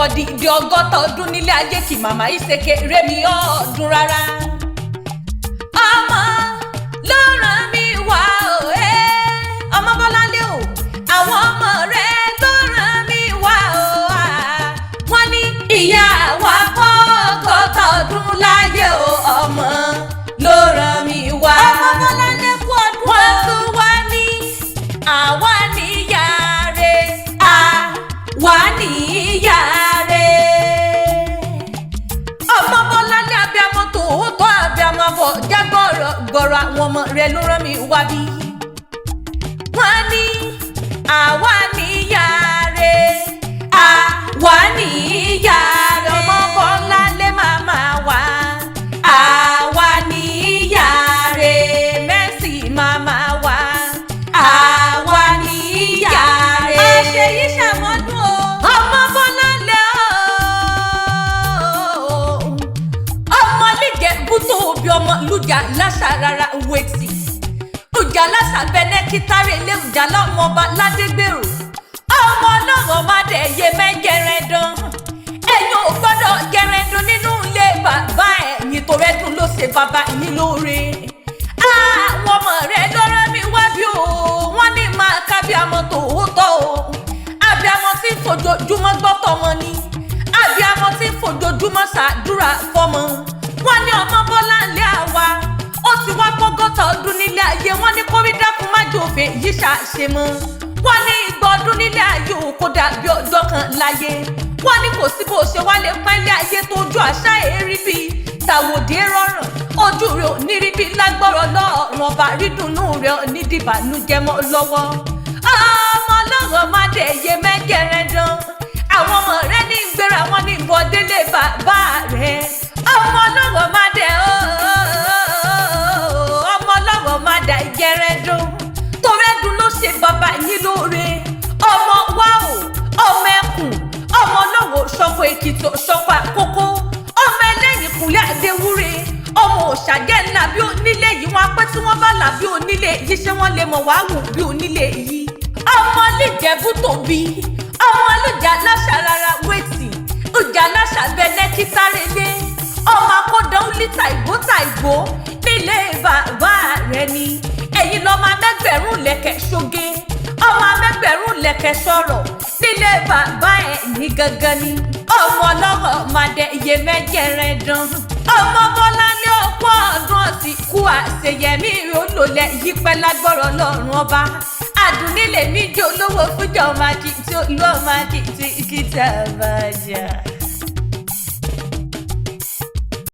fọdìdì ọgọ́ta ọdún nílé ayé kì màmá ìṣèké rémi ọdún rárá. ọmọ ló ràn mí wá o Ọmọbọ́láńlé o àwọn ọmọ rẹ ló ràn mí wá o wọ́n ní ìyá wa kọ́ ọgọ́ta ọdún láyé o ọmọ ló ràn mí wá. Ọmọbọ́láńlé kú ọdún wọ́n tún wá ní àwa níyà rẹ̀ àwa níyà rẹ̀. Ọmọbọ́láńlé abiyamọ tòótọ́ abiyamọ bọ̀ jágọ̀rọ̀ gọ̀rọ̀ àwọn ọmọ rẹ̀ ló rán mi wá bí. wọ́n ní àwa níyà rẹ̀ àwa níyà rẹ̀. Ọmọbọ́láńlé màmá wa àwa níyà rẹ̀. Mercy màmá wa àwa níyà rẹ̀. àṣeyí ṣàmọ́dún o. Ọmọbọ́láńlé o ọmọ Ìjẹ̀bú tó bí ọmọ lùjà láṣà rárá wẹ̀tì lùjà láṣà bẹ́ẹ̀ kítàrí ilé lùjà lọ́mọba ládégbèrò ọmọ ọlọ́run má dẹ̀ yé mẹ́gẹ̀rẹ́dán ẹ̀yin ò gbọ́dọ̀ gẹ̀rẹ́dán nínú ilé bàbá ẹ̀yìn tó rẹ́dùn ló ṣe bàbá yín lóore. àwọn ọmọ rẹ̀ lọ́rọ́ mi wá bí o wọ́n ní máa kábíàmọ́ tòótọ́ o àbíàmọ́ tí fojoojúmọ́ gbọ́tọ̀ wọn ni àbíàmọ́ tí fojoojúmọ́ ṣàdúrà fọ́mọ. wọ́n ní Ọmọbọ́láńlé àwa ó ti wá pọ́gọ́ta ọdún nílé ayé wọ́n ní kórí dákun má jòfè yìí ṣàṣe mọ́. wọ́n ní igba ọdún nílé ayé ò kó dàbí ọjọ́ kan láyé. wọ́n ní kò sí bó ṣe wá lè pẹ́lẹ́ ayé tó ojú àṣà èrí bíi tàwòdì rọrùn ojú rẹ̀ ò ní rí bí lágbọ́rọ̀ lọ́rùn ọba rídùnnú rẹ̀ ò ní dìbànújẹ́ mọ́ lọ́wọ́. ọmọ ọlọ́run má dẹ̀ yé mẹ́gẹ̀rẹ́dán àwọn ọmọ rẹ̀ ní gbéra wọn ní bọ́délé bàbá rẹ̀. ọmọ ọlọ́run má dẹ̀ ọmọ ọlọ́run má dẹ̀ gẹ̀rẹ́dán torẹ́dùn ló ṣe bàbá yín lóore. ọmọ wa o ọmọ ẹkùn ọmọ ọlọ́run ṣọ̀fọ̀ Èkìtì ṣọ̀fọ̀ Àkókó ọmọ ẹlẹ́yìn kùnlé Adéwúre ọmọ òṣàjẹ́ ńlá bí onílé yìí wọn apẹ́ tí wọ́n bá là bí onílé yìí ṣé wọ́n lè mọ̀ wá wù bí onílé yìí. ọmọ Ìjẹ̀bú tóbi ọmọ lùjà láṣà rárá wẹ̀tì lùjà láṣà bẹ́ẹ̀ kítàrélé ọmọ akọ́dọ̀ lítà ìgbó nílé bàbá rẹ̀ ni ẹ̀yin lọ́mọ amẹ́gbẹ̀rún lẹ̀kẹ̀ ṣoge ọmọ amẹ́gbẹ̀rún lẹ̀kẹ̀ sọ̀rọ̀ nílé bàbá ẹ̀ ní gangan ni ọmọ ọlọ́rọ̀ màdẹ iye mẹ́gẹ̀rẹ́dán. Ọmọbọ́láńlé ọ̀pọ̀ ọdún ọ̀sì kú àṣeyẹmí olólẹ̀ yípẹ́ lágbọ́rọ̀ lọ́rùn ọba àdùnnílẹ̀ níjó olówó fújà ọmọ akitì olú ọmọ akitì kìtà bàjá.